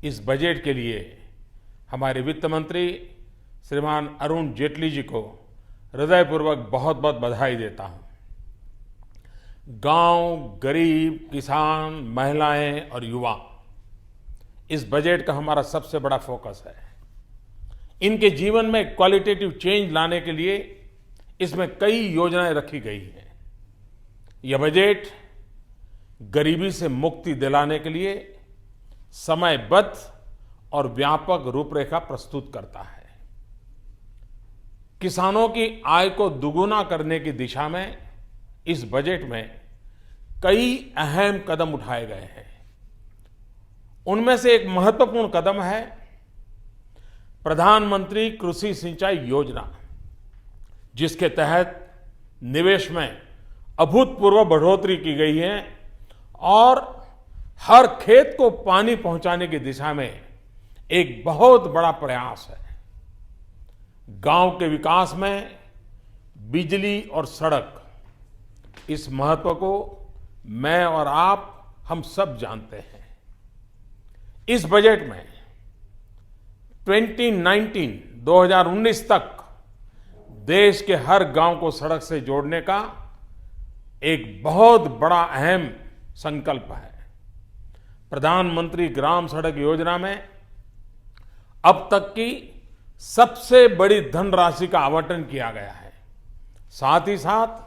इस बजट के लिए हमारे वित्त मंत्री श्रीमान अरुण जेटली जी को हृदयपूर्वक बहुत बहुत बधाई देता हूं। गांव, गरीब, किसान, महिलाएं और युवा इस बजट का हमारा सबसे बड़ा फोकस है। इनके जीवन में क्वालिटेटिव चेंज लाने के लिए इसमें कई योजनाएं रखी गई हैं। यह बजट गरीबी से मुक्ति दिलाने के लिए समयबद्ध और व्यापक रूपरेखा प्रस्तुत करता है। किसानों की आय को दुगुना करने की दिशा में इस बजट में कई अहम कदम उठाए गए हैं। उनमें से एक महत्वपूर्ण कदम है प्रधानमंत्री कृषि सिंचाई योजना, जिसके तहत निवेश में अभूतपूर्व बढ़ोतरी की गई है और हर खेत को पानी पहुंचाने की दिशा में एक बहुत बड़ा प्रयास है। गांव के विकास में बिजली और सड़क, इस महत्व को मैं और आप हम सब जानते हैं। इस बजट में 2019 तक देश के हर गांव को सड़क से जोड़ने का एक बहुत बड़ा अहम संकल्प है। प्रधानमंत्री ग्राम सड़क योजना में अब तक की सबसे बड़ी धनराशि का आवंटन किया गया है। साथ ही साथ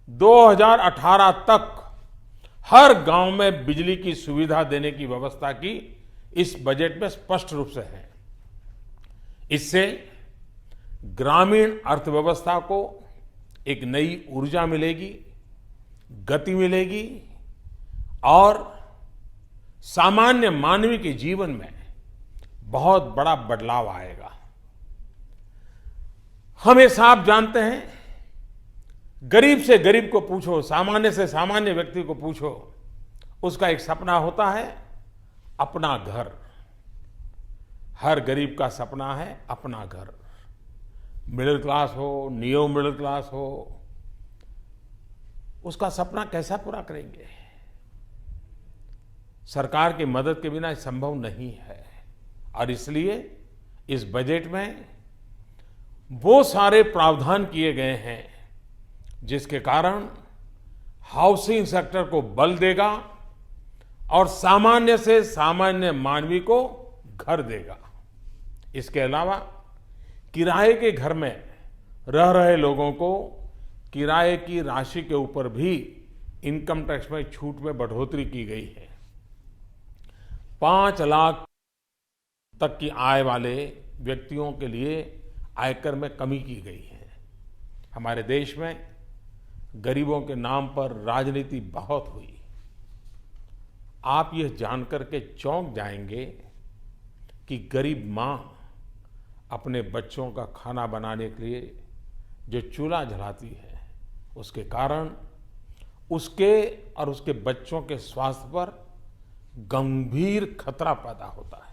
2018 तक हर गांव में बिजली की सुविधा देने की व्यवस्था की इस बजट में स्पष्ट रूप से है। इससे ग्रामीण अर्थव्यवस्था को एक नई ऊर्जा मिलेगी, गति मिलेगी और सामान्य मानवी के जीवन में बहुत बड़ा बदलाव आएगा। हम ये साफ जानते हैं, गरीब से गरीब को पूछो, सामान्य से सामान्य व्यक्ति को पूछो, उसका एक सपना होता है अपना घर। हर गरीब का सपना है अपना घर। मिडिल क्लास हो, नियो मिडिल क्लास हो, उसका सपना कैसा पूरा करेंगे? सरकार की मदद के बिना संभव नहीं है। और इसलिए इस बजट में वो सारे प्रावधान किए गए हैं जिसके कारण हाउसिंग सेक्टर को बल देगा और सामान्य से सामान्य मानवी को घर देगा। इसके अलावा किराए के घर में रह रहे लोगों को किराए की राशि के ऊपर भी इनकम टैक्स में छूट में बढ़ोतरी की गई है। 5 लाख तक की आय वाले व्यक्तियों के लिए आयकर में कमी की गई है। हमारे देश में गरीबों के नाम पर राजनीति बहुत हुई। आप यह जानकर के चौंक जाएंगे कि गरीब मां अपने बच्चों का खाना बनाने के लिए जो चूल्हा जलाती है, उसके कारण उसके और उसके बच्चों के स्वास्थ्य पर गंभीर खतरा पैदा होता है।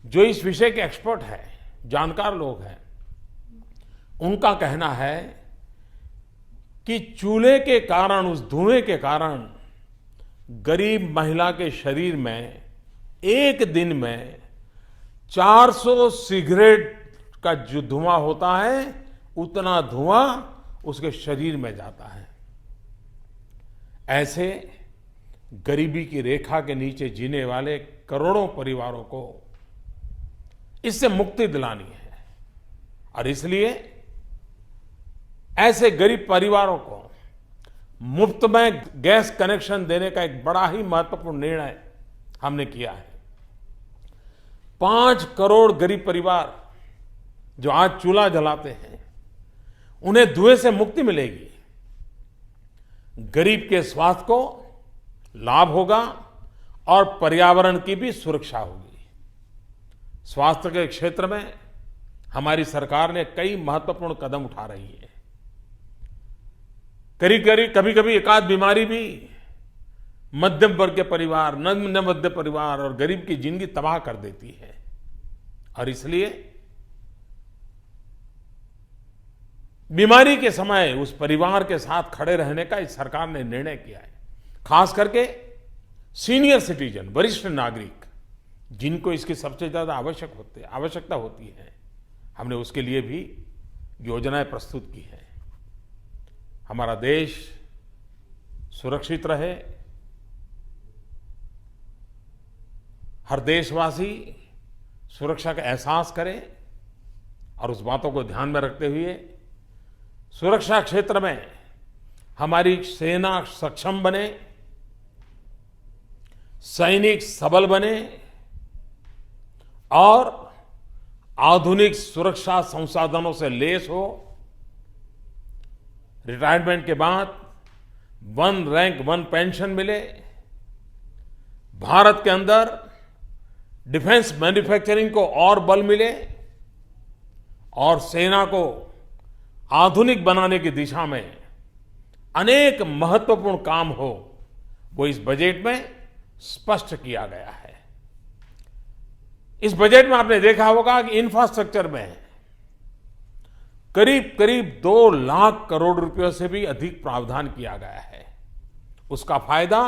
जो इस विषय के एक्सपर्ट हैं, जानकार लोग हैं, उनका कहना है कि चूल्हे के कारण, उस धुएं के कारण गरीब महिला के शरीर में एक दिन में 400 सिगरेट का जो धुआं होता है, उतना धुआं उसके शरीर में जाता है। ऐसे गरीबी की रेखा के नीचे जीने वाले करोड़ों परिवारों को इससे मुक्ति दिलानी है। और इसलिए ऐसे गरीब परिवारों को मुफ्त में गैस कनेक्शन देने का एक बड़ा ही महत्वपूर्ण निर्णय हमने किया है। 5 करोड़ गरीब परिवार जो आज चूल्हा जलाते हैं, उन्हें धुएं से मुक्ति मिलेगी। गरीब के स्वास्थ्य को लाभ होगा और पर्यावरण की भी सुरक्षा होगी। स्वास्थ्य के क्षेत्र में हमारी सरकार ने कई महत्वपूर्ण कदम उठा रही है। कभी कभी एकाध बीमारी भी मध्यम वर्ग के परिवार, निम्न मध्य परिवार और गरीब की जिंदगी तबाह कर देती है। और इसलिए बीमारी के समय उस परिवार के साथ खड़े रहने का इस सरकार ने निर्णय किया है। खास करके सीनियर सिटीजन, वरिष्ठ नागरिक, जिनको इसकी सबसे ज़्यादा आवश्यकता होती है, हमने उसके लिए भी योजनाएं प्रस्तुत की हैं। हमारा देश सुरक्षित रहे, हर देशवासी सुरक्षा का एहसास करे और उस बातों को ध्यान में रखते हुए सुरक्षा क्षेत्र में हमारी सेना सक्षम बने, सैनिक सबल बने और आधुनिक सुरक्षा संसाधनों से लैस हो। रिटायरमेंट के बाद 1 रैंक 1 पेंशन मिले, भारत के अंदर डिफेंस मैन्युफैक्चरिंग को और बल मिले और सेना को आधुनिक बनाने की दिशा में अनेक महत्वपूर्ण काम हो, वो इस बजट में स्पष्ट किया गया है। इस बजट में आपने देखा होगा कि इंफ्रास्ट्रक्चर में करीब करीब 2 लाख करोड़ रुपयों से भी अधिक प्रावधान किया गया है। उसका फायदा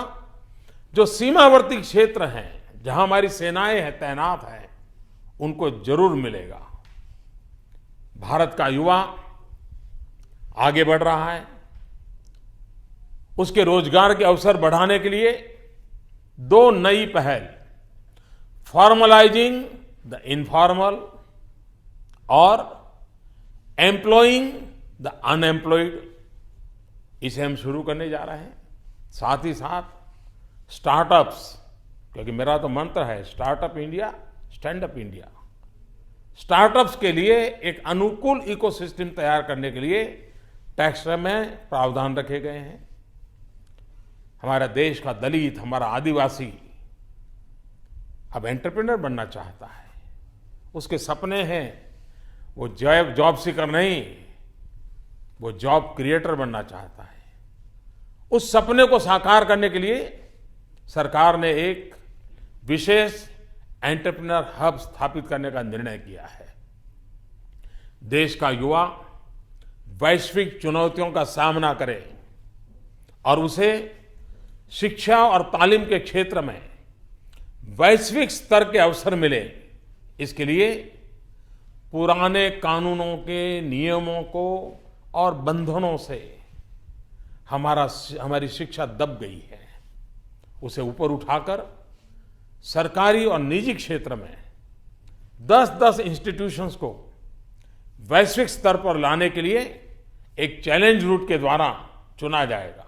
जो सीमावर्ती क्षेत्र हैं, जहां हमारी सेनाएं हैं, तैनात हैं, उनको जरूर मिलेगा। भारत का युवा आगे बढ़ रहा है, उसके रोजगार के अवसर बढ़ाने के लिए 2 नई पहल, फॉर्मलाइजिंग द इनफॉर्मल और एम्प्लॉइंग द अनएम्प्लॉयड, इसे हम शुरू करने जा रहे हैं। साथ ही साथ स्टार्टअप्स, क्योंकि मेरा तो मंत्र है startup India, stand up India. Startups के लिए एक अनुकूल इकोसिस्टम तैयार करने के लिए टैक्स में प्रावधान रखे गए हैं। हमारा देश का दलित, हमारा आदिवासी अब एंटरप्रेन्योर बनना चाहता है, उसके सपने हैं, वो जॉब सीकर नहीं, वो जॉब क्रिएटर बनना चाहता है। उस सपने को साकार करने के लिए सरकार ने एक विशेष एंटरप्रेन्योर हब स्थापित करने का निर्णय किया है। देश का युवा वैश्विक चुनौतियों का सामना करे और उसे शिक्षा और तालीम के क्षेत्र में वैश्विक स्तर के अवसर मिले, इसके लिए पुराने कानूनों के नियमों को और बंधनों से हमारी शिक्षा दब गई है। उसे ऊपर उठाकर सरकारी और निजी क्षेत्र में 10-10 इंस्टीट्यूशंस को वैश्विक स्तर पर लाने के लिए एक चैलेंज रूट के द्वारा चुना जाएगा।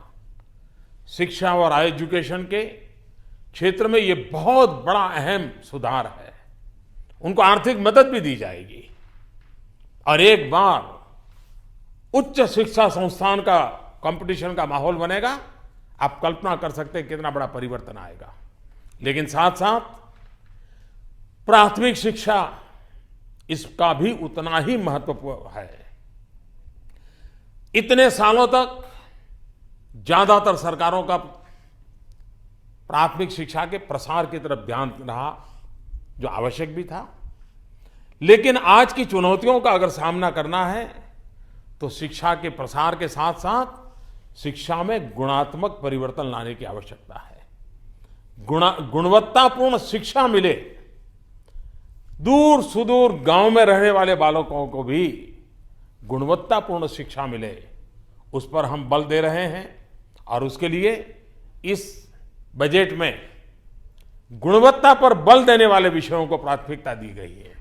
शिक्षा और एजुकेशन के क्षेत्र में ये बहुत बड़ा अहम सुधार है। उनको आर्थिक मदद भी दी जाएगी और एक बार उच्च शिक्षा संस्थान का कंपटीशन का माहौल बनेगा। आप कल्पना कर सकते हैं कितना बड़ा परिवर्तन आएगा। लेकिन साथ साथ प्राथमिक शिक्षा, इसका भी उतना ही महत्वपूर्ण है। इतने सालों तक ज्यादातर सरकारों का प्राथमिक शिक्षा के प्रसार की तरफ ध्यान रहा, जो आवश्यक भी था। लेकिन आज की चुनौतियों का अगर सामना करना है तो शिक्षा के प्रसार के साथ साथ शिक्षा में गुणात्मक परिवर्तन लाने की आवश्यकता है। गुणवत्तापूर्ण शिक्षा मिले, दूर सुदूर गांव में रहने वाले बालकों को भी गुणवत्तापूर्ण शिक्षा मिले, उस पर हम बल दे रहे हैं। और उसके लिए इस बजट में गुणवत्ता पर बल देने वाले विषयों को प्राथमिकता दी गई है।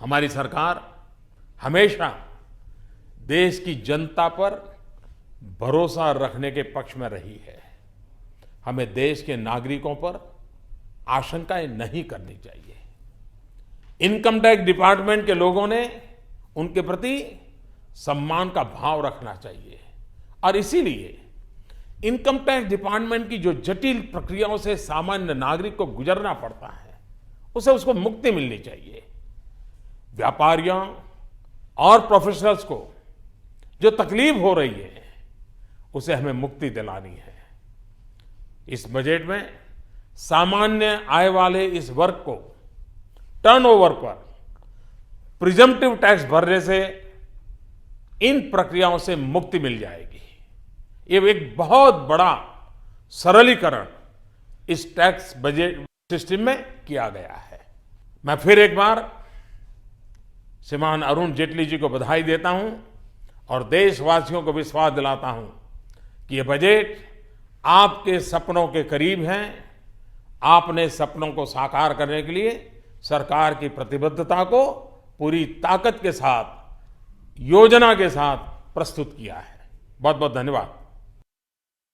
हमारी सरकार हमेशा देश की जनता पर भरोसा रखने के पक्ष में रही है। हमें देश के नागरिकों पर आशंकाएं नहीं करनी चाहिए। इनकम टैक्स डिपार्टमेंट के लोगों ने उनके प्रति सम्मान का भाव रखना चाहिए और इसीलिए इनकम टैक्स डिपार्टमेंट की जो जटिल प्रक्रियाओं से सामान्य नागरिक को गुजरना पड़ता है, उसको मुक्ति मिलनी चाहिए। व्यापारियों और प्रोफेशनल्स को जो तकलीफ हो रही है, उसे हमें मुक्ति दिलानी है। इस बजट में सामान्य आय वाले इस वर्ग को टर्नओवर पर प्रिजम्पटिव टैक्स भरने से इन प्रक्रियाओं से मुक्ति मिल जाएगी। ये एक बहुत बड़ा सरलीकरण इस टैक्स बजट सिस्टम में किया गया है। मैं फिर एक बार श्रीमान अरुण जेटली जी को बधाई देता हूं और देशवासियों को विश्वास दिलाता हूं कि ये बजट आपके सपनों के करीब है। आपने सपनों को साकार करने के लिए सरकार की प्रतिबद्धता को पूरी ताकत के साथ, योजना के साथ प्रस्तुत किया है। बहुत बहुत धन्यवाद।